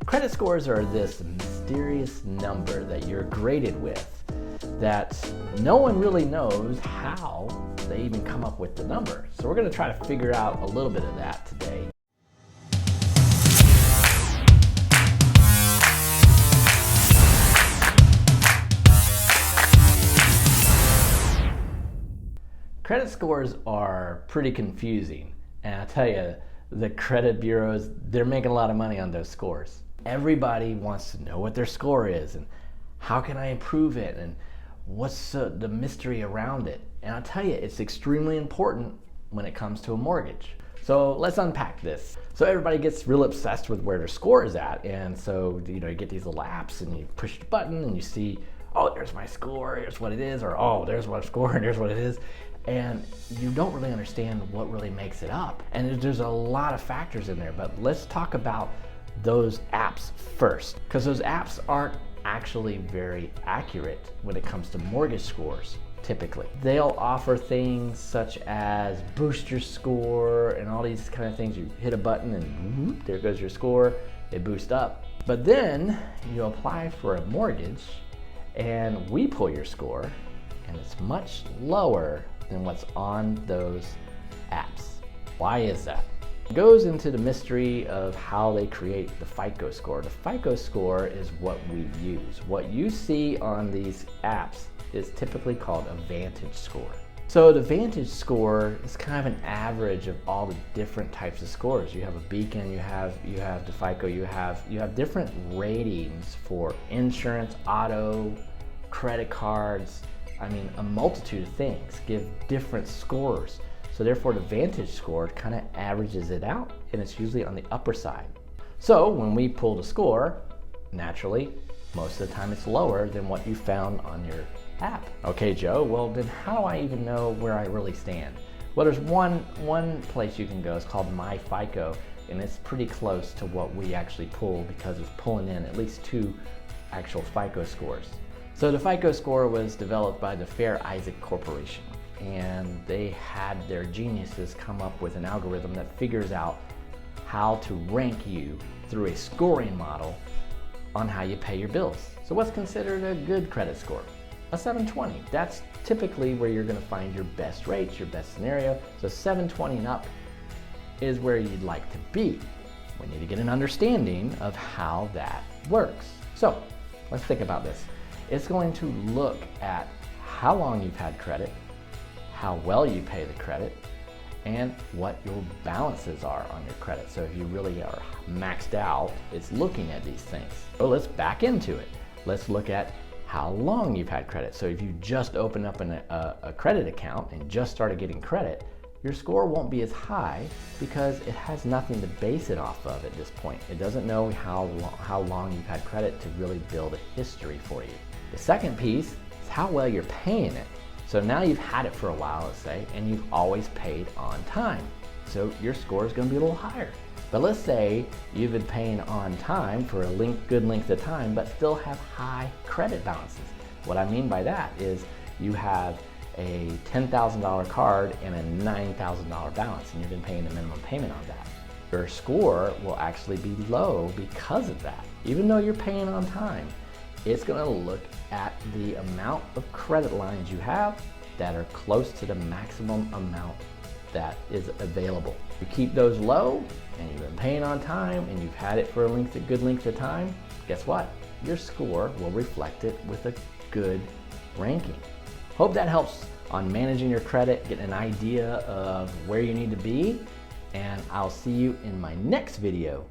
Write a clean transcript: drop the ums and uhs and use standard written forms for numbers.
Credit scores are this mysterious number that you're graded with that no one really knows how they even come up with the number. So we're going to try to figure out a little bit of that today. Credit scores are pretty confusing, and I'll tell you, the credit bureaus, they're making a lot of money on those scores. Everybody wants to know what their score is and how can I improve it and what's the mystery around it. And I'll tell you, it's extremely important when it comes to a mortgage. So let's unpack this. So everybody gets real obsessed with where their score is at, and so you get these little apps and you push the button and you see, oh, there's my score, here's what it is, or oh, there's my score and here's what it is. And you don't really understand what really makes it up. And there's a lot of factors in there, but let's talk about those apps first, because those apps aren't actually very accurate when it comes to mortgage scores. Typically, they'll offer things such as boost your score and all these kind of things. You hit a button and whoop, there goes your score, it boosts up. But then you apply for a mortgage and we pull your score and it's much lower than what's on those apps. Why is that? It goes into the mystery of how they create the FICO score. The FICO score is what we use. What you see on these apps is typically called a Vantage Score. So the Vantage Score is kind of an average of all the different types of scores. You have a Beacon, you have the FICO, you have different ratings for insurance, auto, credit cards. I mean, a multitude of things give different scores. So therefore the Vantage Score kind of averages it out, and it's usually on the upper side. So when we pull the score, naturally, most of the time it's lower than what you found on your app. Okay, Joe, well then how do I even know where I really stand? Well, there's one place you can go. It's called My FICO, and it's pretty close to what we actually pull because it's pulling in at least 2 actual FICO scores. So the FICO score was developed by the Fair Isaac Corporation, and they had their geniuses come up with an algorithm that figures out how to rank you through a scoring model on how you pay your bills. So what's considered a good credit score? A 720. That's typically where you're going to find your best rates, your best scenario. So 720 and up is where you'd like to be. We need to get an understanding of how that works. So let's think about this. It's going to look at how long you've had credit, how well you pay the credit, and what your balances are on your credit. So if you really are maxed out, it's looking at these things. So let's back into it. Let's look at how long you've had credit. So if you just opened up a credit account and just started getting credit, your score won't be as high because it has nothing to base it off of at this point. It doesn't know how long you've had credit to really build a history for you. The second piece is how well you're paying it. So now you've had it for a while, let's say, and you've always paid on time. So your score is going to be a little higher. But let's say you've been paying on time for a good length of time, but still have high credit balances. What I mean by that is you have a $10,000 card and a $9,000 balance, and you've been paying the minimum payment on that. Your score will actually be low because of that. Even though you're paying on time, it's going to look at the amount of credit lines you have that are close to the maximum amount that is available. You keep those low and you've been paying on time and you've had it for a good length of time, guess what? Your score will reflect it with a good ranking. Hope that helps on managing your credit, getting an idea of where you need to be, and I'll see you in my next video.